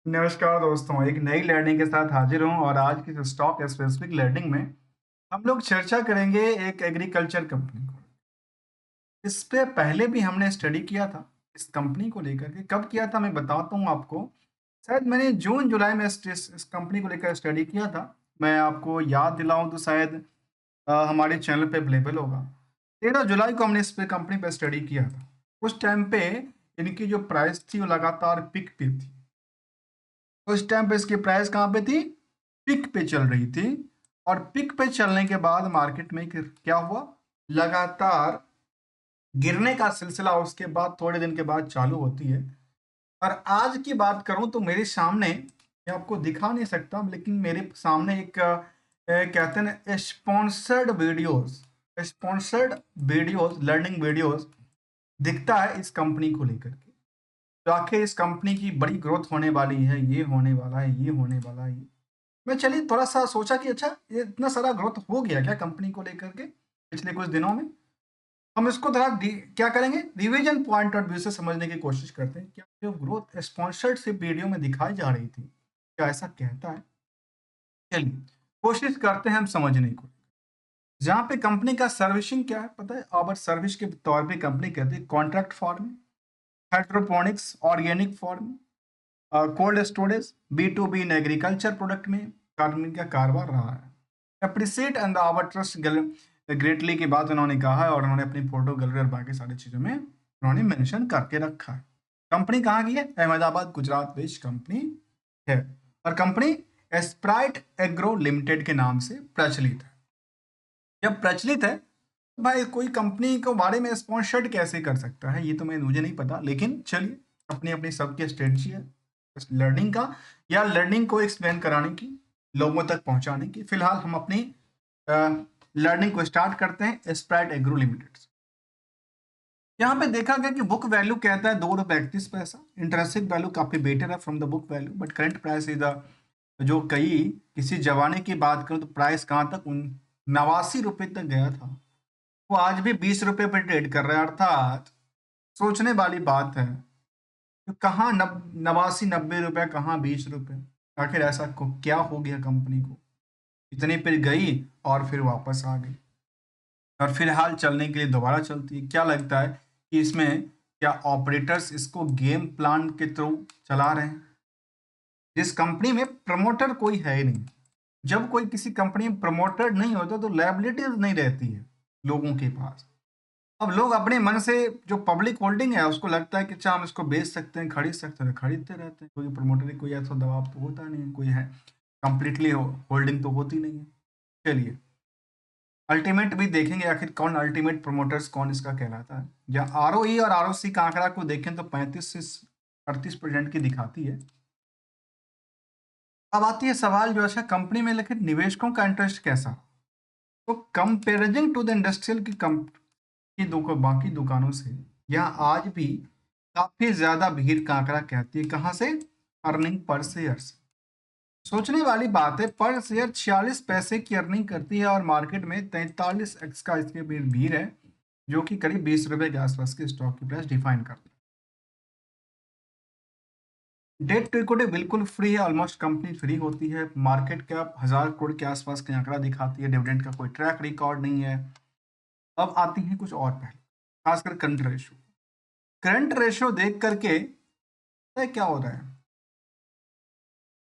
नमस्कार दोस्तों, एक नई लर्निंग के साथ हाजिर हूँ और आज की स्टॉक स्पेसिफिक लर्निंग में हम लोग चर्चा करेंगे एक एग्रीकल्चर कंपनी को। इस पे पहले भी हमने स्टडी किया था, इस कंपनी को लेकर के। कब किया था मैं बताता हूँ आपको। शायद मैंने जून जुलाई में इस कंपनी को लेकर स्टडी किया था। मैं आपको याद दिलाऊं तो शायद हमारे चैनल पे अवेलेबल होगा। 13 जुलाई को हमने इस पे कंपनी पे स्टडी किया था। उस टाइम पे इनकी जो प्राइस थी वो लगातार पिक पे थी। उस टाइम पे इसकी प्राइस कहाँ पे थी? पिक पे चल रही थी। और पिक पे चलने के बाद मार्केट में क्या हुआ? लगातार गिरने का सिलसिला उसके बाद थोड़े दिन के बाद चालू होती है। और आज की बात करूं तो मेरे सामने, मैं आपको दिखा नहीं सकता लेकिन मेरे सामने एक कहते हैं ना स्पॉन्सर्ड वीडियोस लर्निंग वीडियोस दिखता है इस कंपनी को लेकर के। तो आखिर इस कंपनी की बड़ी ग्रोथ होने वाली है, ये होने वाला है, ये होने वाला है। मैं चलिए थोड़ा-सा सोचा कि अच्छा ये इतना सारा ग्रोथ हो गया क्या कंपनी को लेकर के पिछले कुछ दिनों में? हम इसको थोड़ा क्या करेंगे, रिवीजन पॉइंट ऑफ व्यू से समझने की कोशिश करते हैं। क्या जो ग्रोथ स्पॉन्सर्डशिप वीडियो में दिखाई जा रही थी, क्या ऐसा कहता है? चलिए, कोशिश करते हैं हम समझने को। जहाँ पे कंपनी का सर्विसिंग क्या है पता है? और सर्विस के तौर पे कंपनी कहती है contract farming, hydroponics, organic farming, cold storage, B2B in agriculture product में कंपनी का कारोबार रहा है। Appreciate and our trust greatly की बात उन्होंने कहा है और उन्होंने अपनी फोटो गैलरी और बाकी सारी चीज़ों में उन्होंने मेंशन करके रखा है। कंपनी कहाँ की है? अहमदाबाद गुजरात बेस्ड कंपनी है। और कंपनी एस्प्राइट एग्रो लिमिटेड के नाम से प्रचलित है। जब प्रचलित है तो भाई कोई कंपनी के बारे में स्पॉन्सर्ड कैसे कर सकता है, ये तो मुझे नहीं पता। लेकिन चलिए, अपनी अपनी सबकी स्ट्रेटजी है लर्निंग का या लर्निंग को एक्सप्लेन कराने की, लोगों तक पहुंचाने की। फिलहाल हम अपनी लर्निंग को स्टार्ट करते हैं स्प्राइट एग्रो लिमिटेड से। यहाँ पे देखा गया कि बुक वैल्यू कहता है ₹2.31। इंटरेंसिक वैल्यू काफी बेटर है from the book value, but current price is the जो कई किसी जमाने की बात करूं तो प्राइस कहाँ तक 89 रुपए तक गया था। वो आज भी 20 रुपए पर ट्रेड कर रहा है। अर्थात सोचने वाली बात है, तो कहाँ 89-90 रुपए, कहाँ 20 रुपए। आखिर ऐसा क्या हो गया कंपनी को? इतने पर गई और फिर वापस आ गई और फिलहाल चलने के लिए दोबारा चलती है। क्या लगता है कि इसमें क्या ऑपरेटर्स इसको गेम प्लान के थ्रू चला रहे हैं? जिस कंपनी में प्रमोटर कोई है ही नहीं। जब कोई किसी कंपनी में प्रमोटर नहीं होता तो लायबिलिटीज नहीं रहती है लोगों के पास। अब लोग अपने मन से जो पब्लिक होल्डिंग है उसको लगता है कि अच्छा हम इसको बेच सकते हैं, खरीद सकते हैं, खरीदते रहते हैं। कोई प्रमोटर कोई ऐसा दबाव तो होता नहीं है, कोई है कंप्लीटली होल्डिंग तो होती नहीं है। चलिए, अल्टीमेट भी देखेंगे आखिर कौन अल्टीमेट प्रमोटर्स कौन इसका कहलाता है। या आरओई और आरओसी का आंकड़ा को देखें तो 35 से 38% की दिखाती है। अब आती है सवाल जो अच्छा कंपनी में लेकिन निवेशकों का इंटरेस्ट कैसा? तो कंपेरिजन टू द इंडस्ट्रियल की बाकी दुकानों से यहाँ आज भी काफी ज्यादा भीड़ का आंकड़ा कहती है। कहाँ से? अर्निंग पर शेयर से। सोचने वाली बात है, पर शेयर 46 पैसे की अर्निंग करती है और मार्केट में 43x का इसके भीड़ है, जो कि करीब 20 रुपए के आसपास के स्टॉक की प्राइस डिफाइन करता है। डेट टू इक्विटी बिल्कुल फ्री है, ऑलमोस्ट कंपनी फ्री होती है। मार्केट कैप 1000 करोड़ के आसपास का आंकड़ा दिखाती है। डिविडेंड का कोई ट्रैक रिकॉर्ड नहीं है। अब आती हैं कुछ और पहले, खासकर करंट रेशो। करंट रेशो देख करके पता है क्या हो रहा है?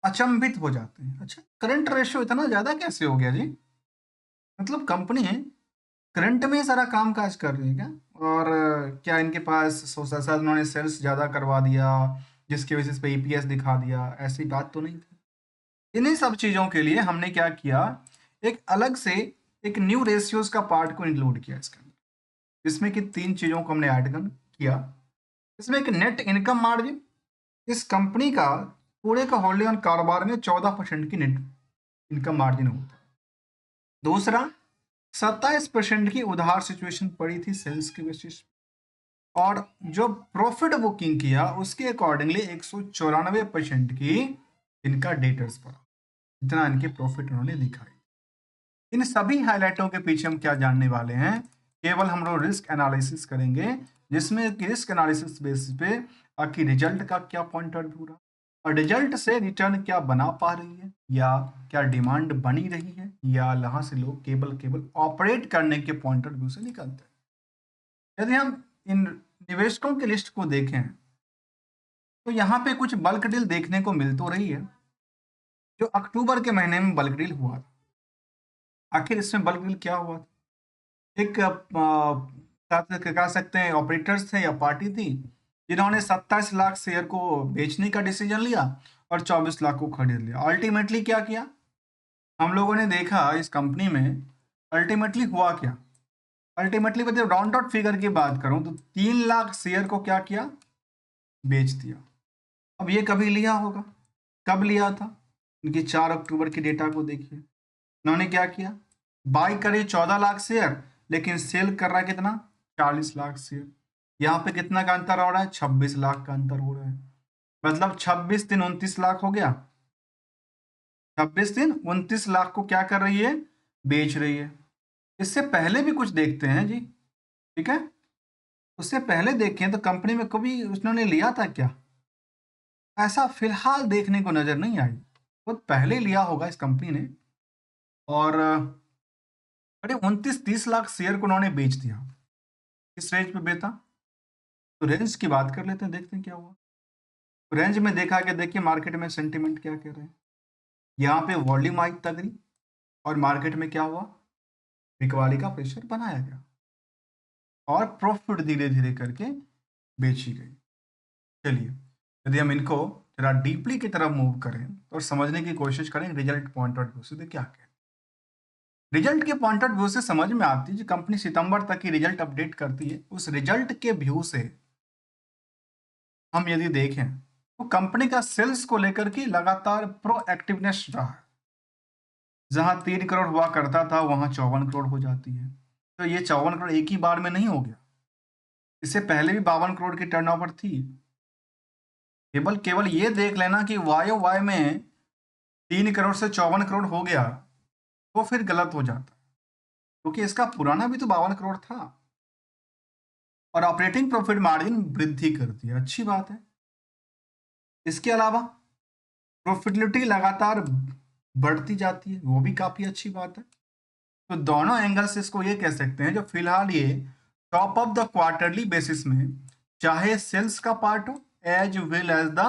अचंभित हो जाते हैं। अच्छा, करंट रेशो इतना ज्यादा कैसे हो गया जी? मतलब कंपनी है करंट में ही सारा काम काज कर रही है क्या? और क्या इनके पास शायद उन्होंने सेल्स ज्यादा करवा दिया जिसके बेसिस पे ईपीएस दिखा दिया? ऐसी बात तो नहीं थी। इन्हीं सब चीजों के लिए हमने क्या किया, एक अलग से एक न्यू रेशियोज का पार्ट को इंक्लूड किया इसके अंदर, जिसमें कि 3 चीजों को हमने ऐड किया। इसमें एक नेट इनकम मार्जिन, इस कंपनी का पूरे का होल्डी ऑन कारोबार में 14% की नेट इनकम मार्जिन होता है। दूसरा, 27% की उधार सिचुएशन पड़ी थी सेल्स के बेसिस, और जो प्रॉफिट बुकिंग किया उसके अकॉर्डिंगली 194% की इनका डेटर्स पड़ा। इतना इनके प्रॉफिट उन्होंने दिखाई। इन सभी हाइलाइटों के पीछे हम क्या जानने वाले हैं? केवल हम लोग रिस्क एनालिसिस करेंगे, जिसमें कि रिस्क एनालिसिस बेसिस पे आपकी रिजल्ट का क्या पॉइंट ऑफ व्यू रहा, और रिजल्ट से रिटर्न क्या बना पा रही है, या क्या डिमांड बनी रही है, या यहाँ से लोग केवल केवल ऑपरेट करने के पॉइंट ऑफ व्यू से निकलते हैं। यदि हम इन निवेशकों की लिस्ट को देखें तो यहाँ पे कुछ बल्क डील देखने को मिल तो रही है, जो अक्टूबर के महीने में बल्क डील हुआ था। आखिर इसमें बल्क डील क्या हुआ था? एक कह सकते हैं ऑपरेटर्स थे या पार्टी थी, जिन्होंने 27 लाख शेयर को बेचने का डिसीजन लिया और 24 लाख को खरीद लिया। अल्टीमेटली क्या किया हम लोगों ने देखा इस कंपनी में, अल्टीमेटली हुआ क्या? अल्टीमेटली मतलब राउंड आउट फिगर की बात करूं तो 3 लाख शेयर को क्या किया, बेच दिया। अब ये कभी लिया होगा, कब लिया था? इनकी 4 अक्टूबर की डेटा को देखिए। इन्होंने क्या किया, बाई करे 14 लाख शेयर, लेकिन सेल कर रहा है कितना, 40 लाख शेयर। यहाँ पे कितना का अंतर हो रहा है, 26 लाख का अंतर हो रहा है। मतलब 26 दिन 29 लाख हो गया। 26 दिन 29 लाख को क्या कर रही है, बेच रही है। इससे पहले भी कुछ देखते हैं जी, ठीक है। उससे पहले देखें तो कंपनी में कभी उन्होंने लिया था क्या, ऐसा फिलहाल देखने को नजर नहीं आई। बहुत पहले लिया होगा इस कंपनी ने, और अरे 29-30 लाख शेयर को उन्होंने बेच दिया। किस रेंज पे बेचा, तो रेंज की बात कर लेते हैं, देखते हैं क्या हुआ। रेंज में देखा कि देखिए मार्केट में सेंटीमेंट क्या कह रहे हैं। यहाँ पे वॉल्यूम आई तगड़ी, और मार्केट में क्या हुआ, बिकवाली का प्रेशर बनाया गया और प्रॉफिट धीरे धीरे करके बेची गई। चलिए, यदि हम इनको जरा डीपली की तरफ मूव करें और समझने की कोशिश करें रिजल्ट पॉइंट ऑफ व्यू से, तो क्या कहें। रिजल्ट के पॉइंट ऑफ व्यू से समझ में आती है, जो कंपनी सितंबर तक की रिजल्ट अपडेट करती है, उस रिजल्ट के व्यू से हम यदि देखें तो कंपनी का सेल्स को लेकर के लगातार प्रोएक्टिवनेस रहा है। जहां 3 करोड़ हुआ करता था वहां 54 करोड़ हो जाती है। तो ये 54 करोड़ एक ही बार में नहीं हो गया, इससे पहले भी 52 करोड़ की टर्नओवर थी। केवल केवल ये देख लेना कि वाई वाई में 3 करोड़ से 54 करोड़ हो गया तो फिर गलत हो जाता, क्योंकि इसका पुराना भी तो 52 करोड़ था। और ऑपरेटिंग प्रॉफिट मार्जिन वृद्धि करती है, अच्छी बात है। इसके अलावा प्रॉफिटेबिलिटी लगातार बढ़ती जाती है, वो भी काफी अच्छी बात है। तो दोनों एंगल से इसको ये कह सकते हैं, जो फिलहाल ये top of the quarterly basis में, चाहे सेल्स का पार्ट हो as well as the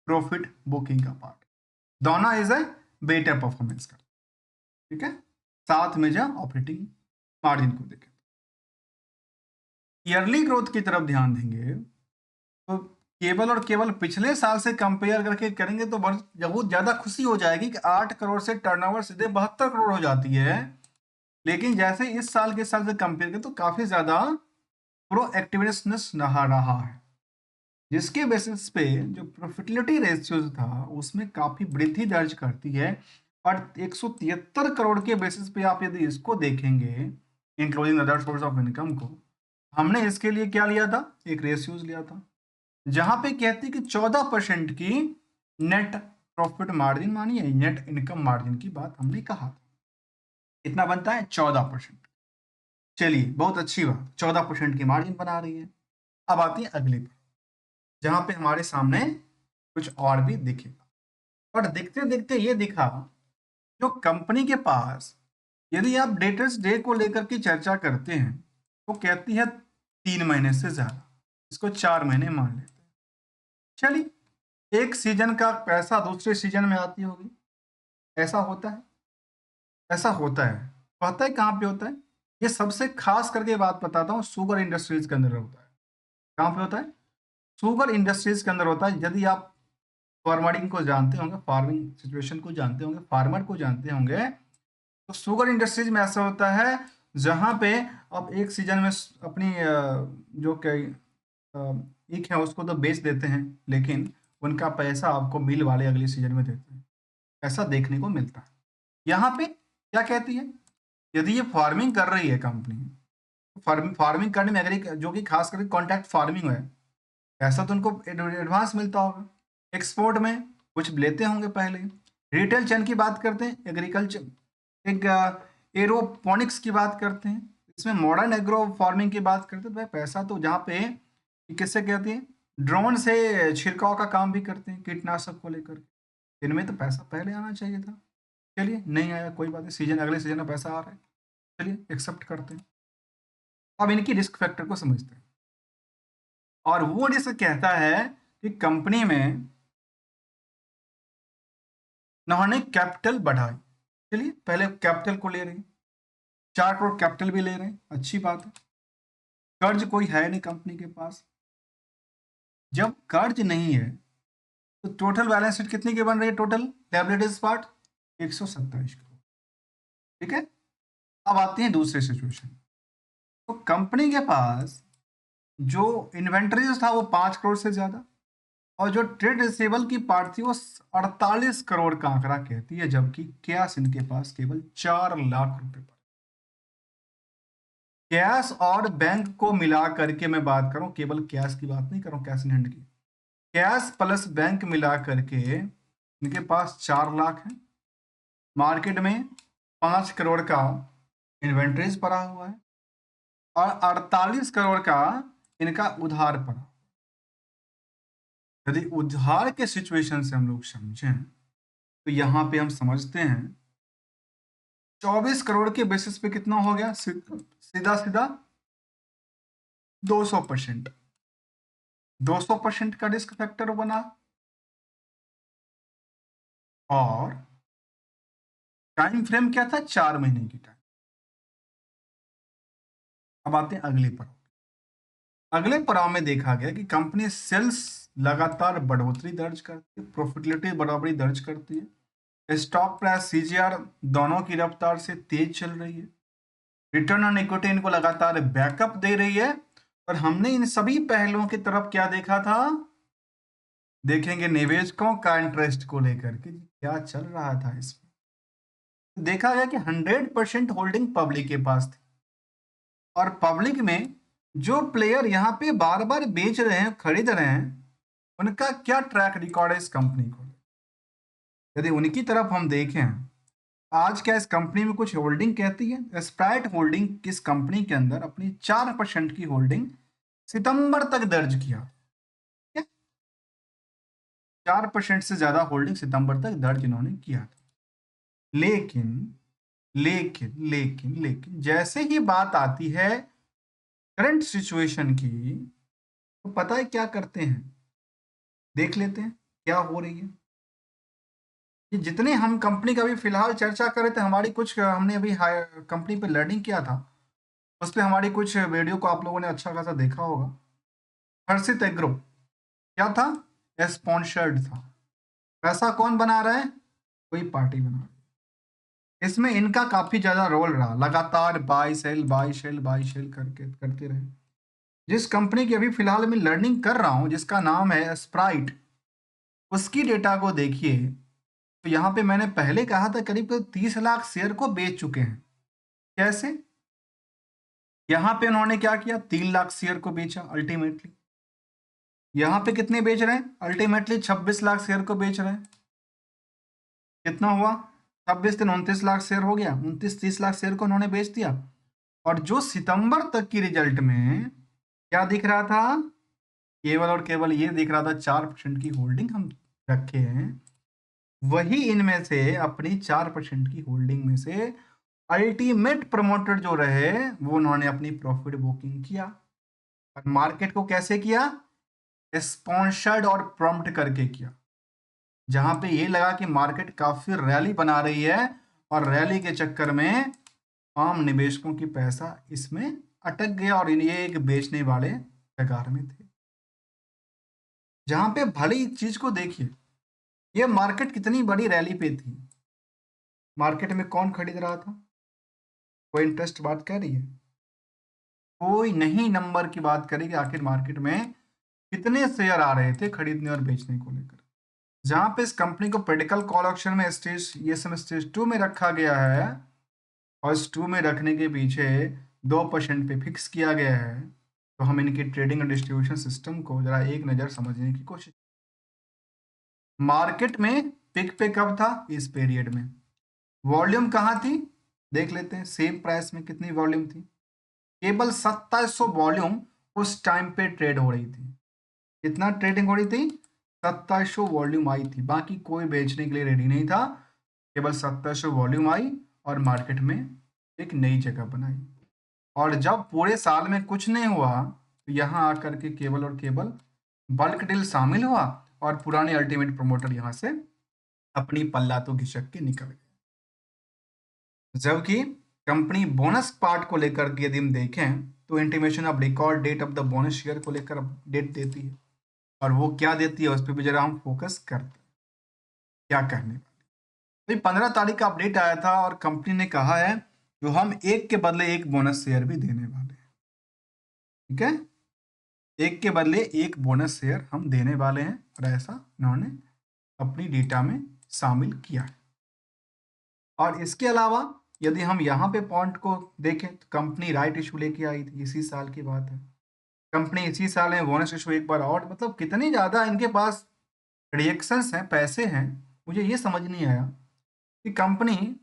profit booking का पार्ट, दोनों इज ए बेटर परफॉर्मेंस कर, ठीक है। साथ में जब ऑपरेटिंग मार्जिन को देखें, ईयरली ग्रोथ की तरफ ध्यान देंगे तो केवल और केवल पिछले साल से कंपेयर करके करेंगे तो बहुत ज्यादा खुशी हो जाएगी कि 8 करोड़ से टर्नओवर सीधे 72 करोड़ हो जाती है। लेकिन जैसे इस साल के साल से कंपेयर करें तो काफी ज्यादा प्रोएक्टिवनेस नहा रहा है, जिसके बेसिस पे जो प्रॉफिटेबिलिटी रेशियो था उसमें काफी वृद्धि दर्ज करती है। और 173 करोड़ के बेसिस पे आप यदि इसको देखेंगे including other source of income को, हमने इसके लिए क्या लिया था, एक रेशियोज लिया था जहां पे कहती कि 14% की नेट प्रॉफिट मार्जिन मानी है, नेट इनकम मार्जिन की बात हमने कहा था। कितना बनता है, 14%। चलिए, बहुत अच्छी बात, 14% की मार्जिन बना रही है। अब आती है अगली पर, जहां पे हमारे सामने कुछ और भी दिखेगा। और देखते देखते ये दिखा, जो कंपनी के पास यदि आप डेटर्स डे को लेकर के चर्चा करते हैं तो कहती है 3 महीने से ज्यादा, इसको 4 महीने मान लेते हैं। चलिए, एक सीजन का पैसा दूसरे सीजन में आती होगी, ऐसा होता है, ऐसा होता है। पता है कहाँ पे होता है? ये सबसे खास करके बात बताता हूँ, शुगर इंडस्ट्रीज के अंदर होता है। कहाँ पे होता है? शुगर इंडस्ट्रीज के अंदर होता है। यदि आप फार्मरिंग को जानते होंगे, फार्मिंग सिचुएशन को जानते होंगे, फार्मर को जानते होंगे, तो शुगर इंडस्ट्रीज में ऐसा होता है जहाँ पे आप एक सीजन में अपनी जो ईख है उसको तो बेच देते हैं, लेकिन उनका पैसा आपको मिल वाले अगले सीजन में देते हैं। ऐसा देखने को मिलता है। यहाँ पे क्या कहती है, यदि ये फार्मिंग कर रही है कंपनी, फार्मिंग करने में अगर जो कि खास करके कॉन्ट्रैक्ट फार्मिंग है, ऐसा तो उनको एडवांस मिलता होगा। एक्सपोर्ट में कुछ लेते होंगे पहले। रिटेल चेन की बात करते हैं, एग्रीकल्चर एक एरोपोनिक्स की बात करते हैं, इसमें मॉडर्न एग्रो फार्मिंग की बात करते हैं, तो भाई पैसा तो जहाँ पे किससे कहती है, ड्रोन से छिड़काव का काम भी करते हैं कीटनाशक को लेकर। इनमें तो पैसा पहले आना चाहिए था। चलिए नहीं आया कोई बात नहीं, सीजन अगले सीजन में पैसा आ रहा है, चलिए एक्सेप्ट करते हैं। अब इनकी रिस्क फैक्टर को समझते हैं, और वो रिस्क कहता है कि कंपनी में उन्होंने कैपिटल बढ़ाई। चलिए पहले कैपिटल को ले रहे हैं, 4 करोड़ कैपिटल भी ले रहे हैं, अच्छी बात है। कर्ज कोई है नहीं कंपनी के पास। जब कर्ज नहीं है तो टोटल बैलेंस शीट कितनी की बन रही है? Total liabilities part 127 crore. ठीक है, अब आते हैं दूसरे सिचुएशन। तो कंपनी के पास जो इन्वेंट्रीज था वो 5 करोड़ से ज्यादा, और जो ट्रेड रिसीवेबल की पार्ट थी वो 48 करोड़ का आंकड़ा कहती है, जबकि कैश इनके पास केवल 4 लाख रुपए पर। कैश और बैंक को मिला करके मैं बात करूं, केवल कैश की बात नहीं करूं, कैश इन हैंड की, कैश प्लस बैंक मिला करके इनके पास 4 लाख है। मार्केट में 5 करोड़ का इन्वेंट्रीज पड़ा हुआ है, और 48 करोड़ का इनका उधार पड़ा। यदि उधार के सिचुएशन से हम लोग समझें तो यहां पे हम समझते हैं 24 करोड़ के बेसिस पे कितना हो गया? सीधा सीधा 200%। 200% का रिस्क फैक्टर बना, और टाइम फ्रेम क्या था? 4 महीने की टाइम। अब आते हैं अगले पड़ाव। अगले पड़ाव में देखा गया कि कंपनी सेल्स लगातार बढ़ोतरी दर्ज करती है, प्रॉफिटेबिलिटी बराबरी दर्ज करती है, स्टॉक प्राइस सीजीआर दोनों की रफ्तार से तेज चल रही है, रिटर्न ऑन इक्विटी इनको लगातार बैकअप दे रही है। और हमने इन सभी पहलुओं की तरफ क्या देखा था? देखेंगे निवेशकों का इंटरेस्ट को लेकर के क्या चल रहा था इसमें। देखा गया कि 100% होल्डिंग पब्लिक के पास थी, और पब्लिक में जो प्लेयर यहाँ पे बार बार बेच रहे हैं, खरीद रहे हैं, उनका क्या ट्रैक रिकॉर्ड है इस कंपनी को? यदि उनकी तरफ हम देखें, आज क्या इस कंपनी में कुछ होल्डिंग कहती है? स्प्राइट होल्डिंग किस कंपनी के अंदर अपनी 4% की होल्डिंग सितंबर तक दर्ज किया। 4% से ज्यादा होल्डिंग सितंबर तक दर्ज इन्होंने किया था। लेकिन लेकिन लेकिन लेकिन जैसे ही बात आती है करंट सिचुएशन की, तो पता है क्या करते हैं? देख लेते हैं क्या हो रही है। कि जितने हम कंपनी का भी फिलहाल चर्चा कर रहे थे, हमारी कुछ हमने अभी कंपनी पे लर्निंग किया था, उस पर हमारी कुछ वीडियो को आप लोगों ने अच्छा खासा देखा होगा। हर्षित एग्रो क्या था? स्पॉन्सर्ड था। पैसा कौन बना रहा है? कोई पार्टी बना रही है। इसमें इनका काफी ज्यादा रोल रहा, लगातार buy sell buy sell buy sell करके करते रहे। जिस कंपनी की अभी फिलहाल मैं लर्निंग कर रहा हूं, जिसका नाम है स्प्राइट, उसकी डेटा को देखिए तो यहाँ पे मैंने पहले कहा था करीब 30 लाख शेयर को बेच चुके हैं। कैसे? यहाँ पे उन्होंने क्या किया? 3 लाख शेयर को बेचा अल्टीमेटली। यहाँ पे कितने बेच रहे हैं? अल्टीमेटली 26 लाख शेयर को बेच रहे हैं। कितना हुआ? 26 दिन 29 लाख शेयर हो गया, 29-30 लाख शेयर को उन्होंने बेच दिया। और जो सितंबर तक की रिजल्ट में क्या दिख रहा था? केवल और केवल ये दिख रहा था 4% की होल्डिंग हम रखे हैं। वही इनमें से अपनी 4% की होल्डिंग में से अल्टीमेट प्रमोटर जो रहे वो उन्होंने अपनी प्रॉफिट बुकिंग किया। और मार्केट को कैसे किया? स्पॉन्सर्ड और प्रॉम्प्ट करके किया। जहां पे ये लगा कि मार्केट काफी रैली बना रही है, और रैली के चक्कर में आम निवेशकों की पैसा इसमें अटक गया, और ये एक बेचने वाले कगार में थे। जहां पे भले ही चीज को देखिए, ये मार्केट कितनी बड़ी रैली पे थी, मार्केट में कौन खरीद रहा था? कोई इंटरेस्ट बात कर रही है? कोई नहीं नंबर की बात करेगी आखिर मार्केट में कितने शेयर आ रहे थे खरीदने और बेचने को लेकर। जहां पे इस कंपनी को क्रिटिकल कॉल ऑप्शन में स्टेज ये समय स्टेज 2 में रखा गया है, और इस 2 में रखने के पीछे 2% पे फिक्स किया गया है। तो हम इनके ट्रेडिंग और डिस्ट्रीब्यूशन सिस्टम को जरा एक नज़र समझने की कोशिश। मार्केट में पिक पे कब था? इस पीरियड में। वॉल्यूम कहाँ थी? देख लेते हैं सेम प्राइस में कितनी वॉल्यूम थी। केवल 2700 वॉल्यूम उस टाइम पे ट्रेड हो रही थी। कितना ट्रेडिंग हो रही थी? 2700 वॉल्यूम आई थी, बाकी कोई बेचने के लिए रेडी नहीं था, केवल 2700 वॉल्यूम आई और मार्केट में एक नई जगह बनाई। और जब पूरे साल में कुछ नहीं हुआ तो यहाँ आकर के केवल और केवल बल्क डील शामिल हुआ और पुराने अल्टीमेट प्रमोटर यहाँ से अपनी पल्ला तो घिसक के निकल गए। जबकि कंपनी बोनस पार्ट को लेकर के यदि हम देखें तो intimation of record date of the bonus share को लेकर अपडेट देती है, और वो क्या देती है उस पर भी जरा हम फोकस करते हैं क्या कहने वाली। तो 15 तारीख का अपडेट आया था और कंपनी ने कहा है जो हम एक के बदले एक बोनस शेयर भी देने वाले हैं। ठीक है, एक के बदले एक बोनस शेयर हम देने वाले हैं, और ऐसा उन्होंने अपनी डेटा में शामिल किया है। और इसके अलावा यदि हम यहाँ पे पॉइंट को देखें तो कंपनी राइट इशू लेके आई थी, इसी साल की बात है। कंपनी इसी साल में बोनस इशू एक बार और, मतलब कितनी ज़्यादा इनके पास रिएक्शंस हैं, पैसे हैं। मुझे ये समझ नहीं आया कि कंपनी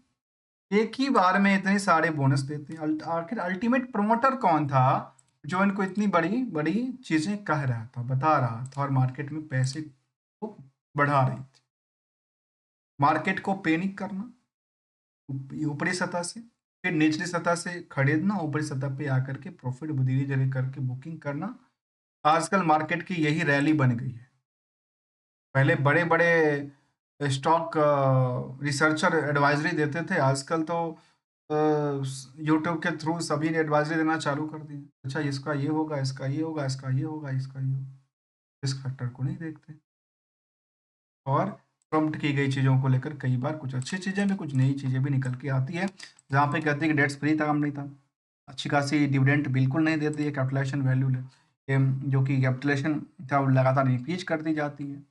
एक ही बार में इतने सारे बोनस देते हैं। आखिर अल्टीमेट प्रमोटर कौन था जो इनको इतनी बड़ी बड़ी चीज़ें कह रहा था, बता रहा था और मार्केट में पैसे को बढ़ा रही थी। मार्केट को पैनिक करना ऊपरी सतह से, फिर निचली सतह से खरीदना, ऊपरी सतह पे आकर के प्रॉफिट धीरे धीरे करके बुकिंग करना। आजकल मार्केट की यही रैली बन गई है। पहले बड़े बड़े स्टॉक रिसर्चर एडवाइजरी देते थे, आजकल तो यूट्यूब के थ्रू सभी ने एडवाइजरी देना चालू कर दी। अच्छा, इसका ये होगा, इसका ये होगा, इसका ये होगा, इसका ये होगा, रिस्क फैक्टर को नहीं देखते। और प्रॉम्प्ट की गई चीज़ों को लेकर कई बार कुछ अच्छी चीज़ें भी, कुछ नई चीज़ें भी निकल के आती है, जहाँ पे कहती है कि डेट्स फ्री था, काम नहीं था। अच्छी खासी डिविडेंड बिल्कुल नहीं देती है, कैपिटलाइजेशन वैल्यू जो कि कैपिटलाइजेशन था वो लगातार इंक्रीज कर दी जाती है।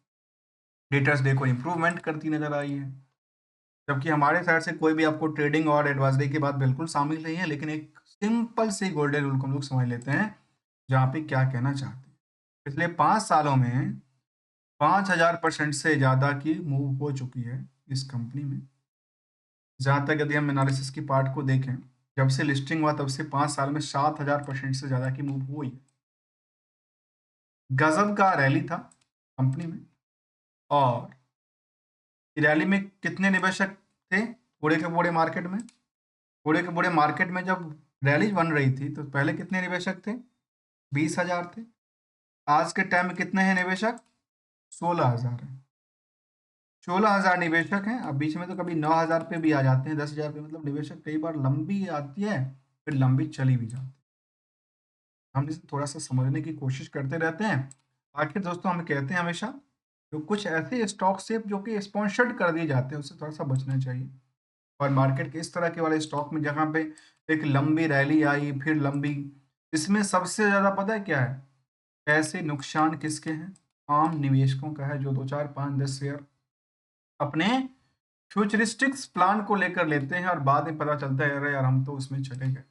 डेटर्स डे को इम्प्रूवमेंट करती नजर आई है। जबकि हमारे साइड से कोई भी आपको ट्रेडिंग और एडवाइजरी की बात बिल्कुल शामिल नहीं है, लेकिन एक सिंपल सी गोल्डन रूल को हम लोग समझ लेते हैं, जहाँ पे क्या कहना चाहते हैं। पिछले 5 सालों में 5000% से ज़्यादा की मूव हो चुकी है इस कंपनी में। जहाँ तक यदि हम एनालिसिस की पार्ट को देखें, जब से लिस्टिंग हुआ तब से 5 साल में 7000% से ज़्यादा की मूव हुई है। गजब का रैली था कंपनी में। और रैली में कितने निवेशक थे पूरे के पूरे मार्केट में? पूरे के पूरे मार्केट में जब रैली बन रही थी तो पहले कितने निवेशक थे? 20,000 थे। आज के टाइम में कितने हैं निवेशक? 16,000 है। 16,000 निवेशक हैं। अब बीच में तो कभी 9,000 पे भी आ जाते हैं, 10,000 पे, मतलब निवेशक कई बार लंबी आती है फिर लंबी चली भी जाती है। हम इसे थोड़ा सा समझने की कोशिश करते रहते हैं। आखिर दोस्तों हम कहते हैं हमेशा जो कुछ ऐसे स्टॉक से जो कि स्पॉन्सर्ड कर दिए जाते हैं उससे थोड़ा सा बचना चाहिए। और मार्केट के इस तरह के वाले स्टॉक में जहाँ पे एक लंबी रैली आई फिर लंबी, इसमें सबसे ज़्यादा पता है क्या है? पैसे नुकसान किसके हैं? आम निवेशकों का है, जो 2 4 5 10 शेयर अपने फ्यूचरिस्टिक्स प्लान को लेकर लेते हैं और बाद में पता चलता है अरे यार हम तो उसमें चले गए।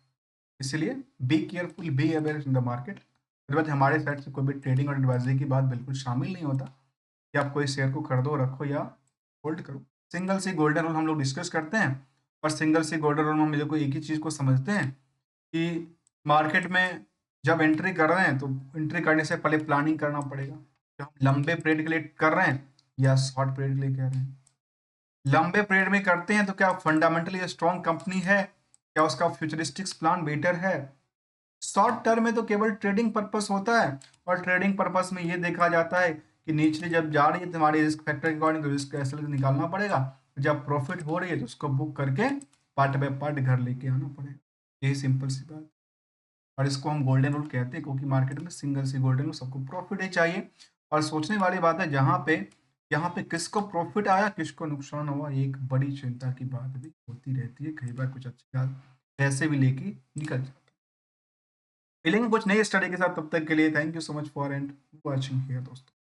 इसलिए be careful, be aware in the market. बात हमारे साइड से कोई भी ट्रेडिंग और एडवाइजरी की बात बिल्कुल शामिल नहीं होता कि आप कोई शेयर को खरीदो, रखो या होल्ड करो। सिंगल सी गोल्डन रूल हम लोग डिस्कस करते हैं, और सिंगल सी गोल्डन रूल में हम लोग को एक ही चीज़ को समझते हैं कि मार्केट में जब एंट्री कर रहे हैं तो एंट्री करने से पहले प्लानिंग करना पड़ेगा। जब हम लंबे पीरियड के लिए कर रहे हैं या शॉर्ट पीरियड के लिए कह रहे हैं। लंबे पीरियड में करते हैं तो क्या फंडामेंटली स्ट्रॉन्ग कंपनी है, क्या उसका फ्यूचरिस्टिक्स प्लान बेटर है? शॉर्ट टर्म में तो केवल ट्रेडिंग पर्पस होता है, और ट्रेडिंग पर्पस में ये देखा जाता है कि निचली जब जा रही है तुम्हारी रिस्क फैक्टर के अकॉर्डिंग तो रिस्क ऐसे निकालना पड़ेगा, जब प्रॉफिट हो रही है तो उसको बुक करके पार्ट बाय पार्ट घर लेके आना पड़ेगा। यही सिंपल सी बात। और इसको हम गोल्डन रूल कहते हैं क्योंकि मार्केट में सिंगल सी गोल्डन रूल, सबको प्रॉफिट ही चाहिए। और सोचने वाली बात है जहाँ पे यहाँ पे किसको प्रॉफिट आया किसको नुकसान हुआ, एक बड़ी चिंता की बात भी होती रहती है। कई बार कुछ अच्छी बात पैसे भी लेके निकल जाते हैं। मिलेंगे कुछ नई स्टडी के साथ, तब तक के लिए thank you so much for and watching here दोस्तों।